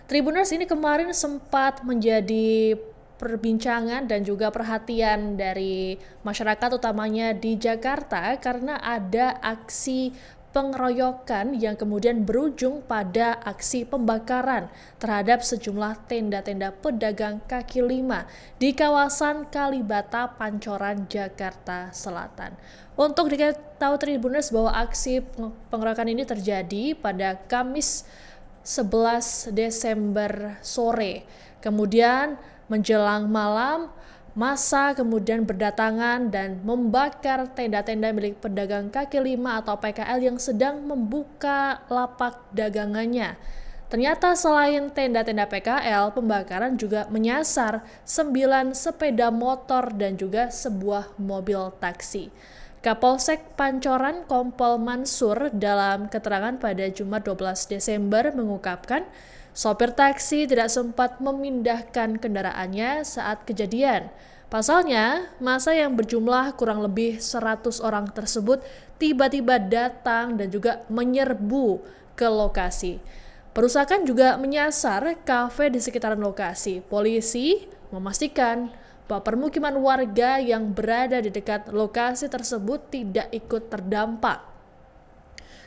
Tribuners, ini kemarin sempat menjadi perbincangan dan juga perhatian dari masyarakat utamanya di Jakarta karena ada aksi pengeroyokan yang kemudian berujung pada aksi pembakaran terhadap sejumlah tenda-tenda pedagang kaki lima di kawasan Kalibata, Pancoran, Jakarta Selatan. Untuk diketahui Tribuners bahwa aksi pengeroyokan ini terjadi pada Kamis 11 Desember sore. Kemudian menjelang malam, massa kemudian berdatangan dan membakar tenda-tenda milik pedagang kaki lima atau PKL yang sedang membuka lapak dagangannya. Ternyata selain tenda-tenda PKL, pembakaran juga menyasar 9 sepeda motor dan juga sebuah mobil taksi. Kapolsek Pancoran Kompol Mansur dalam keterangan pada Jumat 12 Desember mengungkapkan sopir taksi tidak sempat memindahkan kendaraannya saat kejadian. Pasalnya, massa yang berjumlah kurang lebih 100 orang tersebut tiba-tiba datang dan juga menyerbu ke lokasi. Perusakan juga menyasar kafe di sekitaran lokasi. Polisi memastikan bahwa permukiman warga yang berada di dekat lokasi tersebut tidak ikut terdampak.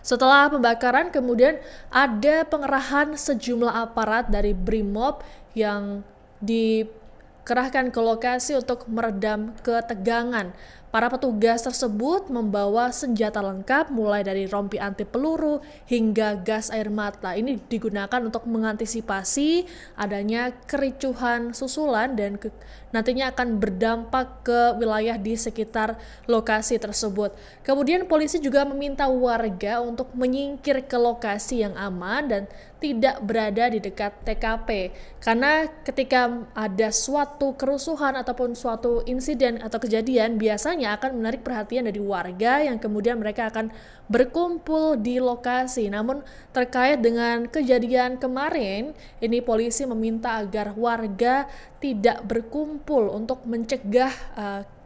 Setelah pembakaran, kemudian ada pengerahan sejumlah aparat dari Brimob yang dikerahkan ke lokasi untuk meredam ketegangan. Para petugas tersebut membawa senjata lengkap mulai dari rompi anti peluru hingga gas air mata. Ini digunakan untuk mengantisipasi adanya kericuhan susulan dan nantinya akan berdampak ke wilayah di sekitar lokasi tersebut. Kemudian polisi juga meminta warga untuk menyingkir ke lokasi yang aman dan tidak berada di dekat TKP. Karena ketika ada suatu kerusuhan ataupun suatu insiden atau kejadian, biasanya akan menarik perhatian dari warga yang kemudian mereka akan berkumpul di lokasi. Namun terkait dengan kejadian kemarin, ini polisi meminta agar warga tidak berkumpul untuk mencegah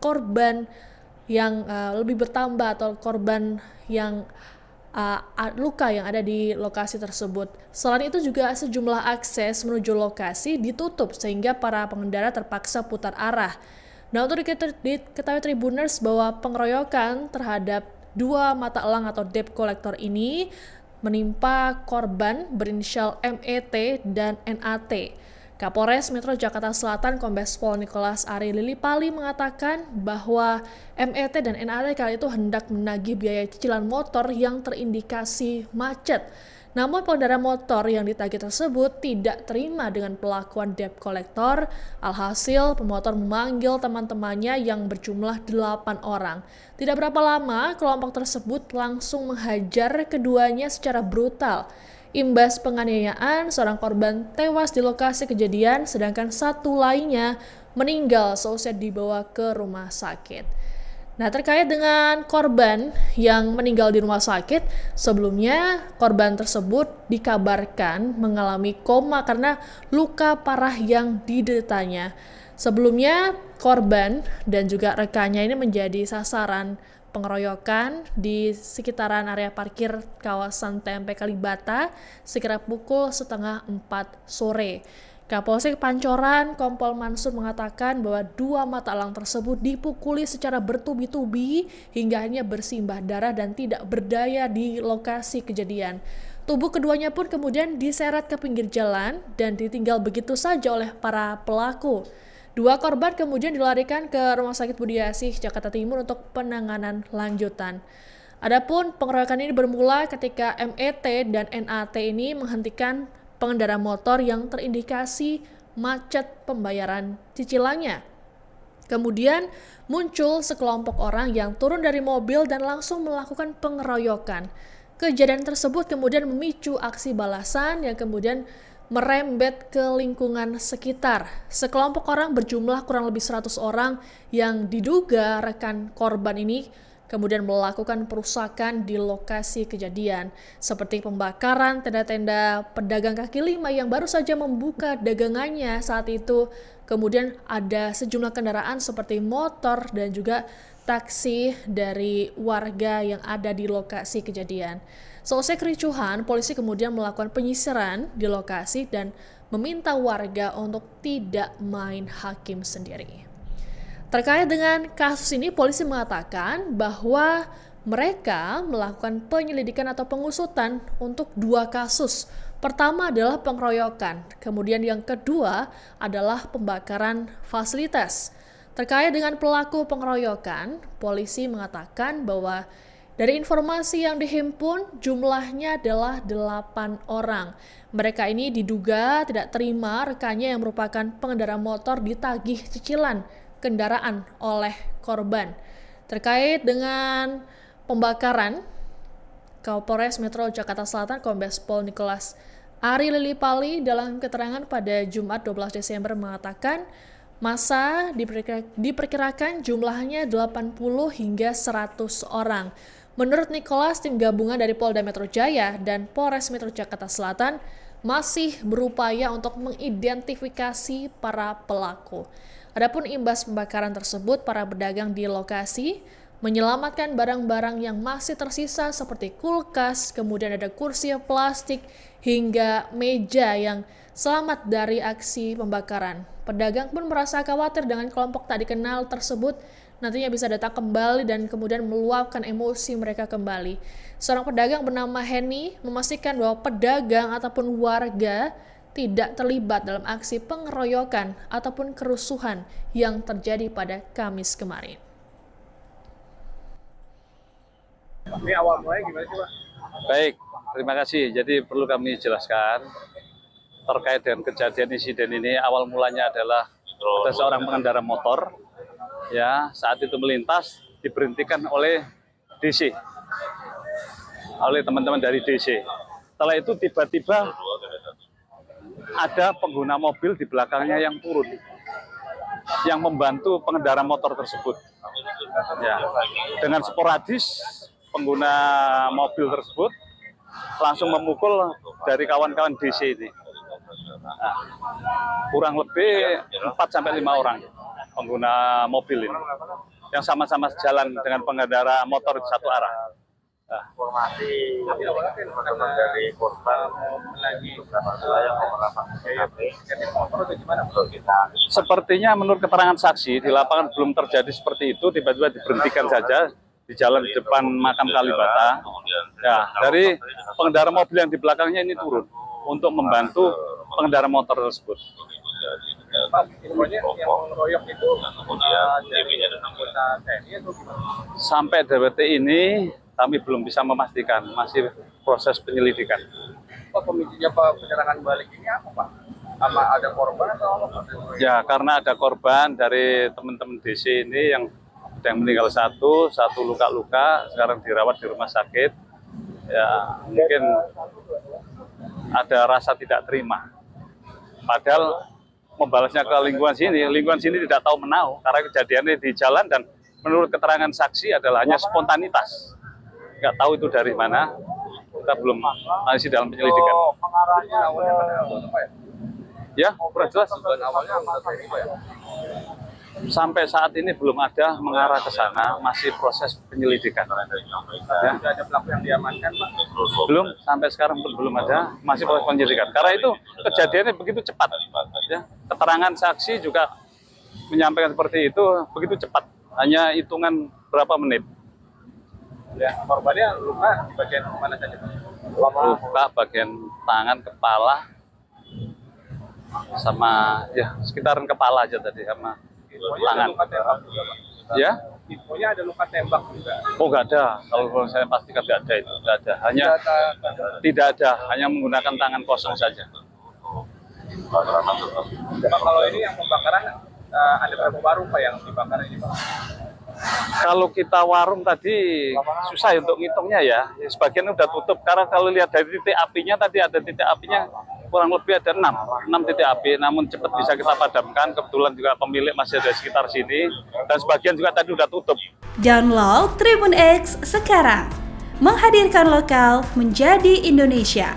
korban yang lebih bertambah atau korban yang luka yang ada di lokasi tersebut. Selain itu juga sejumlah akses menuju lokasi ditutup sehingga para pengendara terpaksa putar arah. Nah, untuk diketahui Tribuners bahwa pengeroyokan terhadap 2 mata elang atau debt collector ini menimpa korban berinisial MET dan NAT. Kapolres Metro Jakarta Selatan Kombes Pol Nicholas Ari Lilipali mengatakan bahwa MET dan NAT kali itu hendak menagih biaya cicilan motor yang terindikasi macet. Namun pengendara motor yang ditagih tersebut tidak terima dengan pelakuan debt collector. Alhasil pemotor memanggil teman-temannya yang berjumlah 8 orang. Tidak berapa lama kelompok tersebut langsung menghajar keduanya secara brutal. Imbas penganiayaan, seorang korban tewas di lokasi kejadian, sedangkan satu lainnya meninggal seusai dibawa ke rumah sakit. Nah, terkait dengan korban yang meninggal di rumah sakit, sebelumnya korban tersebut dikabarkan mengalami koma karena luka parah yang dideritanya. Sebelumnya, korban dan juga rekannya ini menjadi sasaran pengeroyokan di sekitaran area parkir kawasan TMP Kalibata sekitar pukul 3:30 sore. Kapolsek Pancoran Kompol Mansur mengatakan bahwa 2 mata elang tersebut dipukuli secara bertubi-tubi hingga hanya bersimbah darah dan tidak berdaya di lokasi kejadian. Tubuh keduanya pun kemudian diseret ke pinggir jalan dan ditinggal begitu saja oleh para pelaku. 2 korban kemudian dilarikan ke Rumah Sakit Budi Asih, Jakarta Timur untuk penanganan lanjutan. Adapun pengeroyokan ini bermula ketika MET dan NAT ini menghentikan pengendara motor yang terindikasi macet pembayaran cicilannya. Kemudian muncul sekelompok orang yang turun dari mobil dan langsung melakukan pengeroyokan. Kejadian tersebut kemudian memicu aksi balasan yang kemudian merembet ke lingkungan sekitar. Sekelompok orang berjumlah kurang lebih 100 orang yang diduga rekan korban ini kemudian melakukan perusakan di lokasi kejadian, seperti pembakaran tenda-tenda pedagang kaki lima yang baru saja membuka dagangannya saat itu. Kemudian ada sejumlah kendaraan seperti motor dan juga taksi dari warga yang ada di lokasi kejadian. Selesai kericuhan, polisi kemudian melakukan penyisiran di lokasi dan meminta warga untuk tidak main hakim sendiri. Terkait dengan kasus ini, polisi mengatakan bahwa mereka melakukan penyelidikan atau pengusutan untuk 2 kasus. Pertama adalah pengeroyokan, kemudian yang kedua adalah pembakaran fasilitas. Terkait dengan pelaku pengeroyokan, polisi mengatakan bahwa dari informasi yang dihimpun, jumlahnya adalah 8 orang. Mereka ini diduga tidak terima rekannya yang merupakan pengendara motor ditagih cicilan kendaraan oleh korban. Terkait dengan pembakaran, Kapolres Metro Jakarta Selatan Kombes Pol Nicholas Ari Lilipali dalam keterangan pada Jumat 12 Desember mengatakan massa diperkirakan jumlahnya 80 hingga 100 orang. Menurut Nicholas, tim gabungan dari Polda Metro Jaya dan Polres Metro Jakarta Selatan masih berupaya untuk mengidentifikasi para pelaku. Adapun imbas pembakaran tersebut, para pedagang di lokasi menyelamatkan barang-barang yang masih tersisa seperti kulkas, kemudian ada kursi plastik, hingga meja yang selamat dari aksi pembakaran. Pedagang pun merasa khawatir dengan kelompok tak dikenal tersebut nantinya bisa datang kembali dan kemudian meluapkan emosi mereka kembali. Seorang pedagang bernama Henny memastikan bahwa pedagang ataupun warga tidak terlibat dalam aksi pengeroyokan ataupun kerusuhan yang terjadi pada Kamis kemarin. Ini awal mulai gimana sih, Pak? Baik, terima kasih. Jadi perlu kami jelaskan terkait dengan kejadian insiden ini. Awal mulanya adalah ada seorang pengendara motor, ya, saat itu melintas diberhentikan oleh DC, oleh teman-teman dari DC. Setelah itu tiba-tiba ada pengguna mobil di belakangnya yang turun, yang membantu pengendara motor tersebut. Ya, dengan sporadis pengguna mobil tersebut langsung memukul dari kawan-kawan DC ini. Nah, kurang lebih 4-5 orang pengguna mobil ini yang sama-sama jalan dengan pengendara motor di satu arah. Informasi teman-teman dari korban lagi yang motor atau gimana menurut kita? Sepertinya menurut keterangan saksi di lapangan belum terjadi seperti itu, tiba-tiba diberhentikan saja di jalan di depan makam Kalibata. Ya, dari pengendara mobil yang di belakangnya ini turun untuk membantu pengendara motor tersebut. Pak, infonya yang mengeroyok itu dari anggota TNI atau gimana? Sampai detik ini kami belum bisa memastikan, masih proses penyelidikan. Pak, pemicunya penyerangan balik ini apa, Pak? Sama ada korban atau apa? Ya, karena ada korban dari teman-teman DC ini yang meninggal satu luka-luka, sekarang dirawat di rumah sakit. Ya, mungkin ada rasa tidak terima. Padahal membalasnya ke lingkungan sini tidak tahu menau karena kejadiannya di jalan dan menurut keterangan saksi adalah hanya spontanitas. Nggak tahu itu dari mana, kita belum masih dalam penyelidikan. Pengarahnya awalnya apa ya? Ya, sudah jelas. Awalnya anggota TNI, Pak ya? Sampai saat ini belum ada mengarah ke sana, masih proses penyelidikan. Ya. Sudah ada pelaku yang diamankan, Pak? Belum, sampai sekarang belum ada, masih proses penyelidikan. Karena itu kejadiannya begitu cepat. Ya. Keterangan saksi juga menyampaikan seperti itu, begitu cepat. Hanya hitungan berapa menit. Ya, korbannya luka di bagian mana saja, Pak? Luka bagian tangan, kepala, sama ya sekitaran kepala aja tadi sama tangan. Luka tembak juga, Pak? Ya? Infonya ada luka tembak juga. Oh, nggak ada. Kalau saya pastikan nggak ada itu, nggak ada. Hanya tidak ada, hanya menggunakan tangan kosong saja. Pak, kalau ini yang pembakaran ada berapa warung, Pak, yang dibakar ini, Pak? Kalau kita warung tadi susah untuk ngitungnya ya. Sebagian udah tutup karena kalau lihat dari titik apinya tadi ada titik apinya kurang lebih ada 6 titik api, namun cepat bisa kita padamkan. Kebetulan juga pemilik masih ada di sekitar sini dan sebagian juga tadi udah tutup. Download Tribun X sekarang. Menghadirkan lokal menjadi Indonesia.